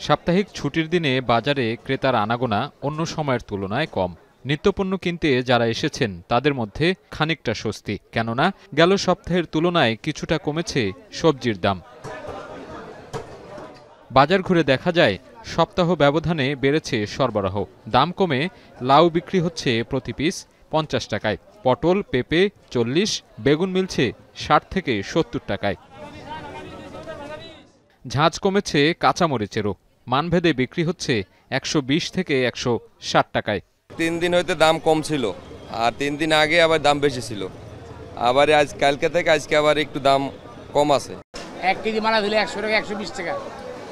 সাপ্তাহিক ছুটির দিনে বাজারে ক্রেতার আনাগোনা অন্য সময়ের তুলনায় কম। নিত্যপণ্য কিনতে যারা এসেছেন তাদের মধ্যে খানিকটা স্বস্তি, কেননা গেল সপ্তাহের তুলনায় কিছুটা কমেছে সবজির দাম। বাজার ঘুরে দেখা যায় সপ্তাহ ব্যবধানে বেড়েছে সরবরাহ। দাম কমে লাউ বিক্রি হচ্ছে প্রতি পিস 50 টাকায়, পটল পেঁপে 40, বেগুন মিলছে 60 থেকে 70 টাকায়। ঝাঁজ কমেছে কাঁচামরিচেরও, মানভেদে বিক্রি হচ্ছে 120 থেকে 160 টাকায়। 3 দিন হইতে দাম কম ছিল, আর 3 দিন আগে আবার দাম বেশি ছিল, আবার আজ কালকে থেকে আজকে আবার একটু দাম কম আছে। 1 কেজি মালা দিলে 100 টাকা 120 টাকা,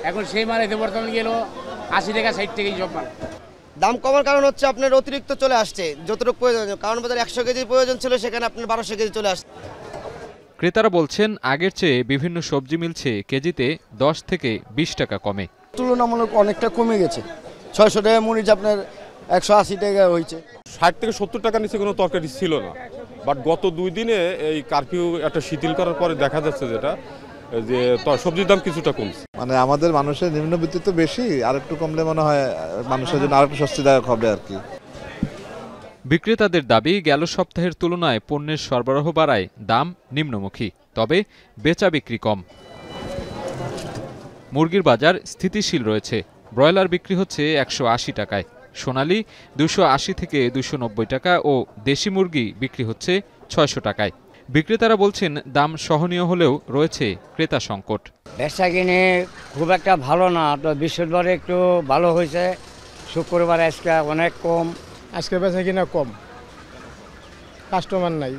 এখন সেই মালাতে বর্তমানে গেল 80 টাকা 60 টাকা সব মাল। দাম কমার কারণ হচ্ছে আপনার অতিরিক্ত চলে আসছে যতটুকু প্রয়োজন, কারণ বাজার 100 কেজির প্রয়োজন ছিল সেখানে আপনার 1200 কেজি চলে আসছে। ক্রেতারা বলছেন আগের চেয়ে বিভিন্ন সবজি মিলছে কেজিতে 10 থেকে 20 টাকা কমে। তুলনামূলক অনেকটা কমে গেছে। 600 টাকা মরিচ আপনার 180 টাকা হয়েছে। 60 থেকে 70 টাকা নিচে কোনো তরকারি ছিল না, বাট গত 2 দিনে এই কারফিউ একটা শিথিল করার পরে দেখা যাচ্ছে যেটা যে সবজির দাম কিছুটা কমছে। মানে আমাদের মানুষের নিম্নবিত্ত তো বেশি, আর একটু কমলে মনে হয় মানুষের জন্য আরেকটু স্বস্তিদায়ক হবে আর কি। বিক্রেতাদের দাবি গেল সপ্তাহের তুলনায় পণ্যের সরবরাহ বাড়ায় দাম নিম্নমুখী, তবে বেচা বিক্রি কম। মুরগির বাজার স্থিতিশীল রয়েছে। ব্রয়লার বিক্রি হচ্ছে 180 টাকায়, সোনালী 280 থেকে 290 টাকা ও দেশি মুরগি বিক্রি হচ্ছে 600 টাকায়। বিক্রেতারা বলছেন দাম সহনীয় হলেও রয়েছে ক্রেতা সংকট। বেচা কিনে খুব একটা ভালো না, তো বৃহস্পতিবারে একটু ভালো হয়েছে, শুক্রবার আজকে অনেক কম। আজকে বেচা কিনা কম, কাস্টমার নাই।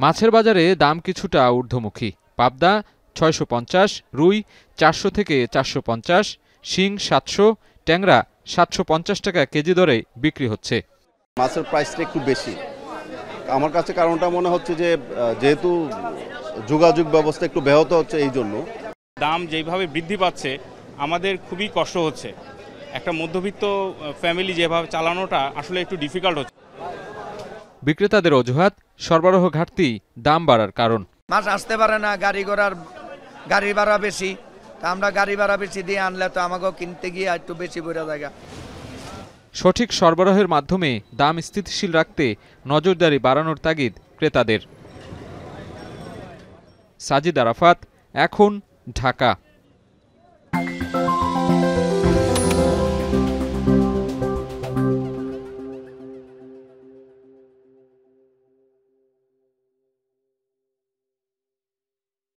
মাছের বাজারে দাম কিছুটা ঊর্ধ্বমুখী। পাবদা 650, রুই 400 থেকে 450, শিং 700, ট্যাংরা 750 টাকা কেজি দরে বিক্রি হচ্ছে। মাছের প্রাইসটা একটু বেশি আমার কাছে, কারণটা মনে হচ্ছে যে যেহেতু যোগাযোগ ব্যবস্থা একটু ব্যাহত হচ্ছে, এই জন্য দাম যেভাবে বৃদ্ধি পাচ্ছে আমাদের খুবই কষ্ট হচ্ছে। একটা মধ্যবিত্ত ফ্যামিলি যেভাবে চালানোটা আসলে একটু ডিফিকাল্ট হচ্ছে। বিক্রেতাদের অজুহাত সরবরাহ ঘাটতি দাম বাড়ার কারণ। মাছ আসতে পারে না, গাড়ি ভাড়া বেশি, তা আমরা গাড়ি ভাড়া বেশি দিয়ে আনলে তো আমাকেও কিনতে গিয়ে একটু বেশি পড়ে জায়গা। সঠিক সরবরাহের মাধ্যমে দাম স্থিতিশীল রাখতে নজরদারি বাড়ানোর তাগিদ ক্রেতাদের। সাজিদ আরাফাত, এখন, ঢাকা।